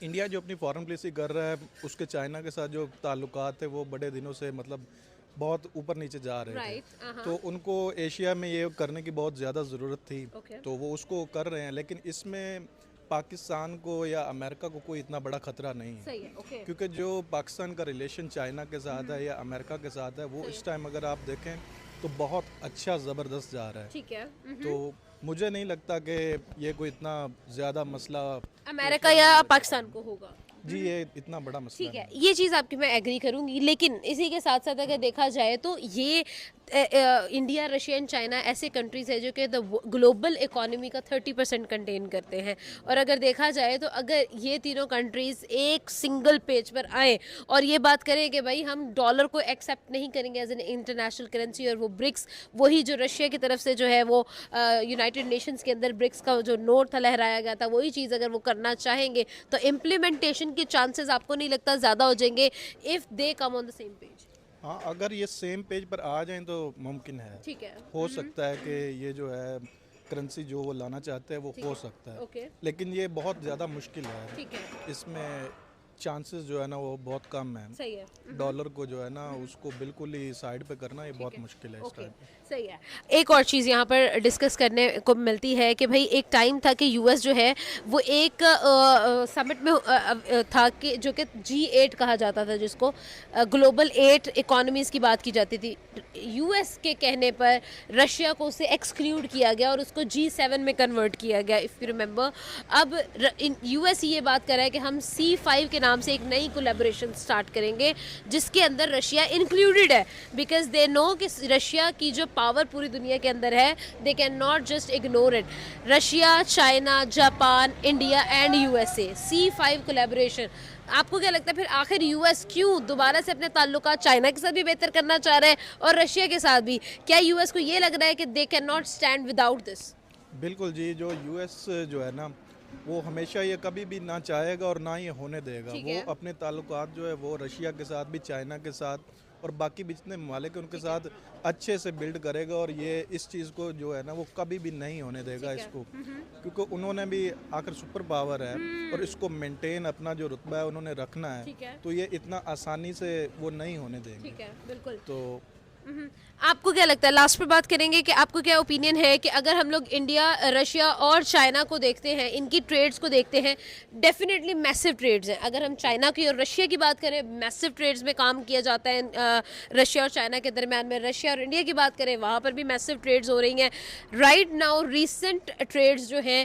India जो अपनी foreign policy कर रहा है उसके चाइना के साथ जो ताल्लुकात है वो बड़े दिनों से मतलब बहुत ऊपर नीचे जा रहे थे। राइट। तो उनको एशिया में ये करने की बहुत ज़्यादा ज़रूरत थी, ओके। तो वो उसको कर रहे हैं। लेकिन इसमें पाकिस्तान को या अमेरिका को कोई इतना बड़ा खतरा नहीं है, सही है। ओके। क्योंकि जो पाकिस्तान का रिलेशन चाइना के साथ है या अमेरिका के साथ है वो सही इस है। टाइम अगर आप देखें तो बहुत अच्छा ज़बरदस्त जा रहा है। ठीक है। तो मुझे नहीं लगता कि ये कोई इतना ज़्यादा मसला अमेरिका या पाकिस्तान को होगा। जी ये इतना बड़ा मसला ठीक है, नहीं। ये चीज़ आपकी मैं एग्री करूंगी, लेकिन इसी के साथ साथ अगर देखा जाए तो ये इंडिया, रशिया एंड चाइना ऐसे कंट्रीज है जो कि द ग्लोबल इकोनॉमी का 30% कंटेन करते हैं। और अगर देखा जाए तो अगर ये तीनों कंट्रीज एक सिंगल पेज पर आए और ये बात करें कि भाई हम डॉलर को एक्सेप्ट नहीं करेंगे एज एन इंटरनेशनल करेंसी, और वो ब्रिक्स, वही जो रशिया की तरफ से जो है वो यूनाइटेड नेशंस के अंदर ब्रिक्स का जो नोट था लहराया गया था, वही चीज़ अगर वो करना चाहेंगे तो इम्प्लीमेंटेशन के चांसेस आपको नहीं लगता ज़्यादा हो जाएंगे if they come on the same page? हाँ, अगर ये सेम पेज पर आ जाएं तो मुमकिन है। ठीक है। हो सकता है कि ये जो है करेंसी जो वो लाना चाहते हैं वो ठीक हो है। सकता है, ओके। लेकिन ये बहुत ज़्यादा मुश्किल है। ठीक है। इसमें चांसेस जो है ना वो बहुत कम है। सही है। डॉलर को जो है ना उसको बिल्कुल ही साइड पे करना ये बहुत है। मुश्किल है इस ओके। टाइम। सही है। एक और चीज़ यहाँ पर डिस्कस करने को मिलती है कि भाई एक टाइम था कि यूएस जो है वो एक समिट में था कि जो कि G8 कहा जाता था, जिसको ग्लोबल 8 इकोनॉमीज़ की बात की जाती थी। यूएस के कहने पर रशिया को उससे एक्सक्लूड किया गया और उसको G7 में कन्वर्ट किया गया, इफ़ यू रिमेंबर। अब यूएस ये बात कर रहा है कि हम C5 के नाम से एक नई कोलैबोरेशन स्टार्ट करेंगे जिसके अंदर रशिया इंक्लूडेड है, बिकॉज दे नो कि रशिया की जो पावर पूरी दुनिया के अंदर है, they can not just ignore it. Russia, China, Japan, India and USA, C5 collaboration. आपको क्या लगता है फिर आखिर यूएस क्यों दोबारा से अपने ताल्लुकात चाइना के साथ भी बेहतर करना चाह रहा है और रशिया के साथ भी? क्या यूएस को ये लग रहा है कि they can not stand without this? बिल्कुल जी, जो यूएस जो है ना वो हमेशा ये कभी भी ना चाहेगा और ना ही होने देगा। ठीक वो है। अपने ताल्लुकात जो है वो रशिया के साथ भी, चाइना के साथ और बाकी भी जितने ममालिक हैं उनके साथ अच्छे से बिल्ड करेगा, और ये इस चीज़ को जो है ना वो कभी भी नहीं होने देगा ठीक है। इसको, क्योंकि उन्होंने भी आखिर सुपर पावर है और इसको मेंटेन अपना जो रुतबा है उन्होंने रखना ठीक है। है, तो ये इतना आसानी से वो नहीं होने देंगे। ठीक है, बिल्कुल। तो आपको क्या लगता है, लास्ट पे बात करेंगे, कि आपको क्या ओपिनियन है कि अगर हम लोग इंडिया, रशिया और चाइना को देखते हैं, इनकी ट्रेड्स को देखते हैं, डेफिनेटली मैसिव ट्रेड्स हैं। अगर हम चाइना की और रशिया की बात करें, मैसिव ट्रेड्स में काम किया जाता है रशिया और चाइना के दरमियान में। रशिया और इंडिया की बात करें, वहाँ पर भी मैसिव ट्रेड्स हो रही हैं राइट नाउ। रिसेंट ट्रेड्स जो हैं